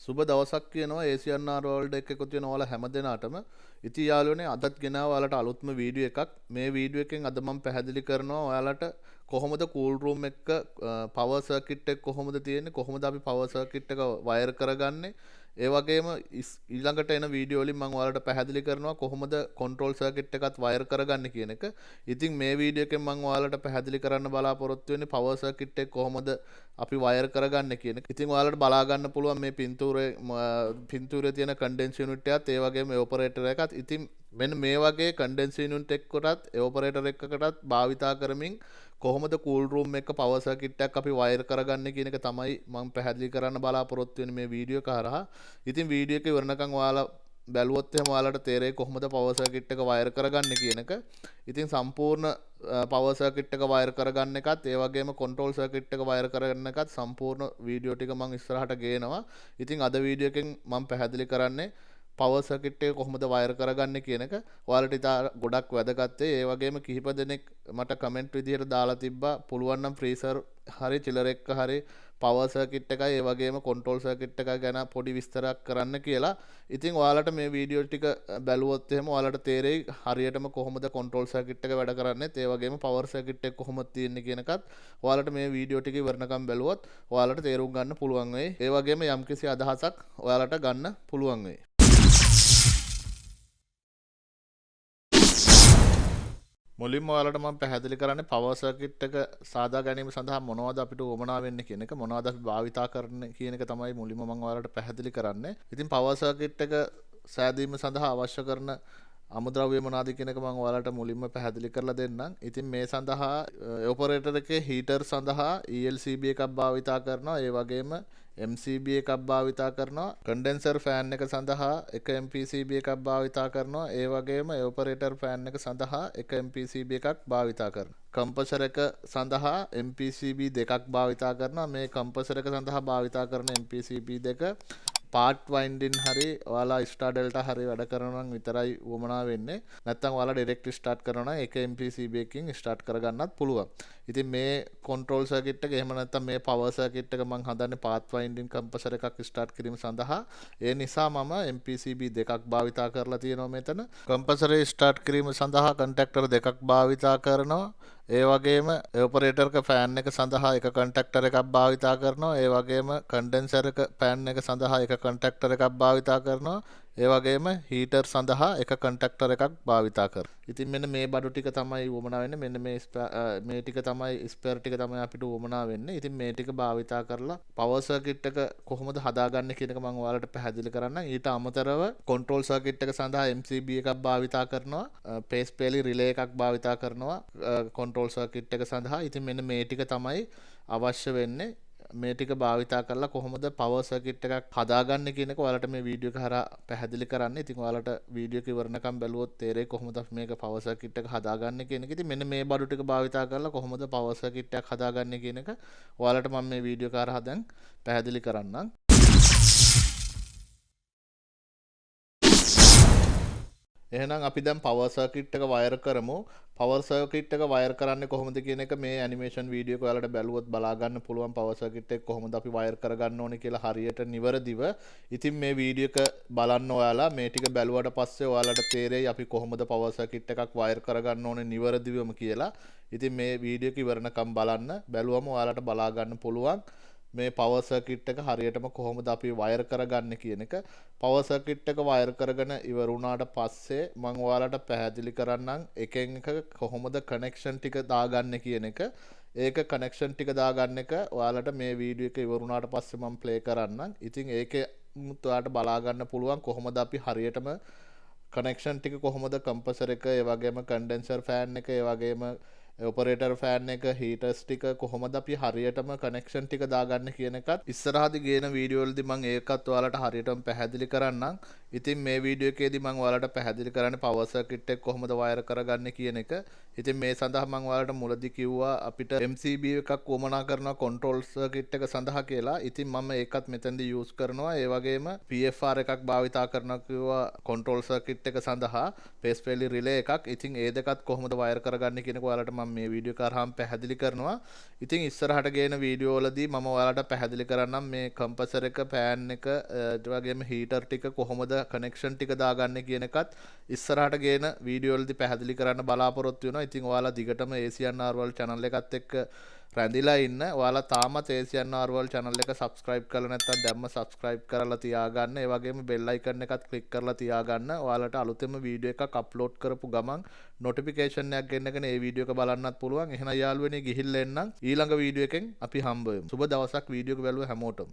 සුබ දවසක් කියනවා AC&R World එක එකතු වෙන ඔයාලා හැමදෙනාටම. ඉතින් යාළුවනේ අදත් ගෙනාවා ඔයාලට අලුත්ම වීඩියෝ එකක්. මේ වීඩියෝ එකෙන් අද මම පැහැදිලි කරනවා ඔයාලට කොහොමද කූල් රූම් එක පවර් සර්කිට් එක කොහොමද තියෙන්නේ, කොහොමද අපි පවර් සර්කිට් එක වයර් කරගන්නේ. ඒ වගේම ඊළඟට එන වීඩියෝ වලින් මම ඔයාලට පැහැදිලි කරනවා කොහොමද කන්ට්‍රෝල් සර්කිට් එකත් වයර් කරගන්නේ කියන එක. ඉතින් මේ වීඩියෝ එකෙන් මම ඔයාලට පැහැදිලි කරන්න බලාපොරොත්තු වෙන්නේ පවර් සර්කිට් එක කොහොමද අපි වයර් කරගන්න කියන එක. ඉතින් ඔයාලට බලා ගන්න පුළුවන් මේ පින්තූරේ තියෙන කන්ඩෙන්ස් යුනිට් එකත් ඒ වගේම ඔපරේටර් එකත්. ඉතින් මෙන්න මේ වගේ කන්ඩෙන්ස් යුනිට් එකකටත් ඔපරේටර් එකකටත් භාවිතා කරමින් කොහොමද කූල් රූම් එක පවර් සර්කිට් එකක් අපි වයර් කරගන්නේ කියන එක තමයි මම පැහැදිලි කරන්න බලාපොරොත්තු වෙන්නේ මේ වීඩියෝ එක හරහා. ඉතින් වීඩියෝ එක ඉවරනකම් ඔයාලා බැලුවොත් එහෙම ඔයාලට තේරෙයි කොහොමද පවර් සර්කිට් එක වයර් කරගන්නේ කියන එක. ඉතින් සම්පූර්ණ පවර් සර්කිට් එක වයර් කරගන්න එකත් ඒ වගේම කන්ට්‍රෝල් සර්කිට් එක වයර් කරගන්න එකත් සම්පූර්ණ වීඩියෝ ටික මම ඉස්සරහට ගේනවා. ඉතින් අද වීඩියෝ එකෙන් මම පැහැදිලි කරන්නේ පවර් සර්කිට් එක කොහොමද වයර් කරගන්නේ කියන එක. ඔයාලට ඉතින් ගොඩක් වැදගත් ඒ වගේම කිහිප දෙනෙක් මට කමෙන්ට් විදිහට දාලා තිබ්බා පුළුවන් නම් ෆ්‍රීසර් හරි චිලර් එක හරි පවර් සර්කිට් එකයි ඒ වගේම කන්ට්‍රෝල් සර්කිට් එක ගැන පොඩි විස්තරයක් කරන්න කියලා. ඉතින් ඔයාලට මේ වීඩියෝ ටික බැලුවොත් එහෙම ඔයාලට තේරෙයි හරියටම කොහොමද කන්ට්‍රෝල් සර්කිට් එක වැඩ කරන්නේ ඒ වගේම පවර් සර්කිට් එක කොහොමද තියෙන්නේ කියන එකත් ඔයාලට මේ වීඩියෝ ටික ඉවරනකම් බැලුවොත් ඔයාලට තේරුම් ගන්න පුළුවන් වෙයි. ඒ වගේම යම්කිසි අදහසක් ඔයාලට ගන්න පුළුවන් වෙයි. මුලින්ම ඔයාලට මම පැහැදිලි කරන්නේ පවර් සර්කිට් එක සාදා ගැනීම සඳහා මොනවද අපිට උවමනා වෙන්නේ කියන එක, මොනවද අපි භාවිතා කරන්නේ කියන එක තමයි මුලින්ම මම ඔයාලට පැහැදිලි කරන්නේ. ඉතින් පවර් සර්කිට් එක සෑදීම සඳහා අවශ්‍ය කරන අමුද්‍රව්‍ය මොනවාද කියන එක මම ඔයාලට මුලින්ම පැහැදිලි කරලා දෙන්නම්. ඉතින් මේ සඳහා ඔපරේටර් එකේ හීටර් සඳහා ELCB එකක් භාවිතා කරනවා. ඒ වගේම MCB එකක් භාවිතා කරනවා. කන්ඩෙන්සර් ෆෑන් එක සඳහා එක MPCB එකක් භාවිතා කරනවා. ඒ වගේම ඔපරේටර් ෆෑන් එක සඳහා එක MPCB එකක් භාවිතා කරනවා. කම්ප්‍රෙසර් එක සඳහා MPCB දෙකක් භාවිතා කරනවා. මේ කම්ප්‍රෙසර් එක සඳහා භාවිතා කරන MPCB දෙක පාර්ට් වයින්ඩින් හරි ඔයාලා ස්ටාර් ඩෙල්ටා හරි වැඩ කරනවා නම් විතරයි වමනා වෙන්නේ. නැත්නම් ඔයාලා ඩිරෙක්ට් ස්ටාර්ට් කරනවා නම් එක MPCB එකකින් ස්ටාර්ට් කරගන්නත් පුළුවන්. ඉතින් මේ කන්ට්‍රෝල් සර්කිට් එක එහෙම නැත්නම් මේ පවර් සර්කිට් එක මම හදන්නේ පාර්ට් වයින්ඩින් කම්ප්‍රෙසර් එකක් ස්ටාර්ට් කිරීම සඳහා. ඒ නිසා මම MPCB දෙකක් භාවිතා කරලා තියෙනවා මෙතන. කම්ප්‍රෙසරේ ස්ටාර්ට් කිරීම සඳහා කන්ටැක්ටර් දෙකක් භාවිතා කරනවා. ඒ වගේම ඔපරේටර් එක ෆෑන් එක සඳහා එක කන්ටැක්ටර් එකක් භාවිතා කරනවා. ඒ වගේම කන්ඩෙන්සර් එක ෆෑන් එක සඳහා එක කන්ටැක්ටර් එකක් භාවිතා කරනවා. ඒ වගේම හීටර් සඳහා එක කන්ටැක්ටර් එකක් භාවිතා කරනවා. ඉතින් මෙන්න මේ බඩු ටික තමයි වමනා වෙන්නේ. මෙන්න මේ ටික තමයි ස්පෙයර් ටික තමයි අපිට වමනා වෙන්නේ. ඉතින් මේ ටික භාවිතා කරලා පවර් සර්කිට් එක කොහොමද හදාගන්නේ කියන එක මම ඔයාලට පැහැදිලි කරන්නම්. ඊට අමතරව කන්ට්‍රෝල් සර්කිට් එක සඳහා MCB එකක් භාවිතා කරනවා. පේස් පේලි රිලේ එකක් භාවිතා කරනවා. කන්ට්‍රෝල් සර්කිට් එක සඳහා. ඉතින් මෙන්න මේ ටික තමයි අවශ්‍ය වෙන්නේ. මේ ටික භාවිතා කරලා කොහොමද පවර් සර්කිට් එකක් හදාගන්නේ කියන එක ඔයාලට මේ වීඩියෝ එක හරහා පැහැදිලි කරන්න. ඉතින් ඔයාලට වීඩියෝ එක ඉවරනකම් බැලුවොත් තේරෙයි කොහොමද අපි මේක පවර් සර්කිට් එක හදාගන්නේ කියන එක. ඉතින් මෙන්න මේ බඩු ටික භාවිතා කරලා කොහොමද පවර් සර්කිට් එකක් හදාගන්නේ කියන එක ඔයාලට මම මේ වීඩියෝ එක හරහා දැන් පැහැදිලි කරන්නම්. එහෙනම් අපි දැන් පවර් සර්කිට් එක වයර් කරමු. පවර් සර්කිට් එක වයර් කරන්නේ කොහොමද කියන එක මේ ඇනිමේෂන් වීඩියෝ එක ඔයාලට බැලුවොත් බලා ගන්න පුළුවන් පවර් සර්කිට් එක කොහොමද අපි වයර් කරගන්න ඕනේ කියලා හරියට නිවැරදිව. ඉතින් මේ වීඩියෝ එක බලන්න ඔයාලා මේ ටික බැලුවට පස්සේ ඔයාලට තේරෙයි අපි කොහොමද පවර් සර්කිට් එකක් වයර් කරගන්න ඕනේ නිවැරදිවම කියලා. ඉතින් මේ වීඩියෝ එක ඉවරනකම් බලන්න. බැලුවම ඔයාලට බලා ගන්න පුළුවන් මේ පවර් සර්කිට් එක හරියටම කොහොමද අපි වයර් කරගන්නේ කියන එක. පවර් සර්කිට් එක වයර් කරගෙන ඉවර වුණාට පස්සේ මම ඔයාලට පැහැදිලි කරන්නම් එකෙන් එක කොහොමද කනෙක්ෂන් ටික දාගන්නේ කියන එක. ඒක කනෙක්ෂන් ටික දාගන්න එක ඔයාලට මේ වීඩියෝ එක ඉවර වුණාට පස්සේ මම ප්ලේ කරන්නම්. ඉතින් ඒකේ ඔයාලට බලා ගන්න පුළුවන් කොහොමද අපි හරියටම කනෙක්ෂන් ටික කොහොමද කම්ප්‍රෙසර් එක, ඒ වගේම කන්ඩෙන්සර් ෆෑන් එක, ඒ වගේම ඔපරේටර් ෆෑන් එක, හීටර්ස් ටික කොහොමද අපි හරියටම කනෙක්ෂන් ටික දාගන්න කියන එකත් ඉස්සරහදී ගේන වීඩියෝ වලදී මම ඒකත් ඔයාලට හරියටම පැහැදිලි කරන්නම්. ඉතින් මේ වීඩියෝ එකේදී මම ඔයාලට පැහැදිලි කරන්නේ පවර් සර්කිට් එක කොහොමද වයර් කරගන්නේ කියන එක. ඉතින් මේ සඳහා මම ඔයාලට මුලදී කිව්වා අපිට MCB එකක් වමනා කරනවා කන්ට්‍රෝල් සර්කිට් එක සඳහා කියලා. ඉතින් මම ඒකත් මෙතනදී යූස් කරනවා. ඒ වගේම PFR එකක් භාවිතා කරනවා කිව්වා කන්ට්‍රෝල් සර්කිට් එක සඳහා පේස් ෆෙයිලි රිලේ එකක්. ඉතින් ඒ දෙකත් කොහොමද වයර් කරගන්නේ කියන එක ඔයාලට මම මේ වීඩියෝ එක කරාම පැහැදිලි කරනවා. ඉතින් ඉස්සරහට ගේන වීඩියෝ වලදී මම ඔයාලට පැහැදිලි කරන්නම් මේ කම්ප්‍රෙසර් එක, ෆෑන් එක, ඒ වගේම හීටර් ටික කොහොමද කනෙක්ෂන් ටික දාගන්නේ කියන එකත් ඉස්සරහට ගේන වීඩියෝ වලදී පැහැදිලි කරන්න බලාපොරොත්තු වෙනවා. ඉතින් ඔයාලා දිගටම AC&R World channel එකත් එක්ක රැඳිලා ඉන්න. ඔයාලා තාමත් AC&R World channel එක subscribe කරලා නැත්නම් දැම්ම subscribe කරලා තියාගන්න. ඒ වගේම bell icon එකත් click කරලා තියාගන්න. ඔයාලට අලුතෙන්ම වීඩියෝ එකක් upload කරපු ගමන් notification එකක් ගෙන්නගෙන ඒ වීඩියෝ එක බලන්නත් පුළුවන්. එහෙනම් යාළුවනේ ගිහිල්ලා එන්නම්. ඊළඟ වීඩියෝ එකෙන් අපි හම්බ වෙමු. සුබ දවසක් වීඩියෝ එක බැලුව හැමෝටම.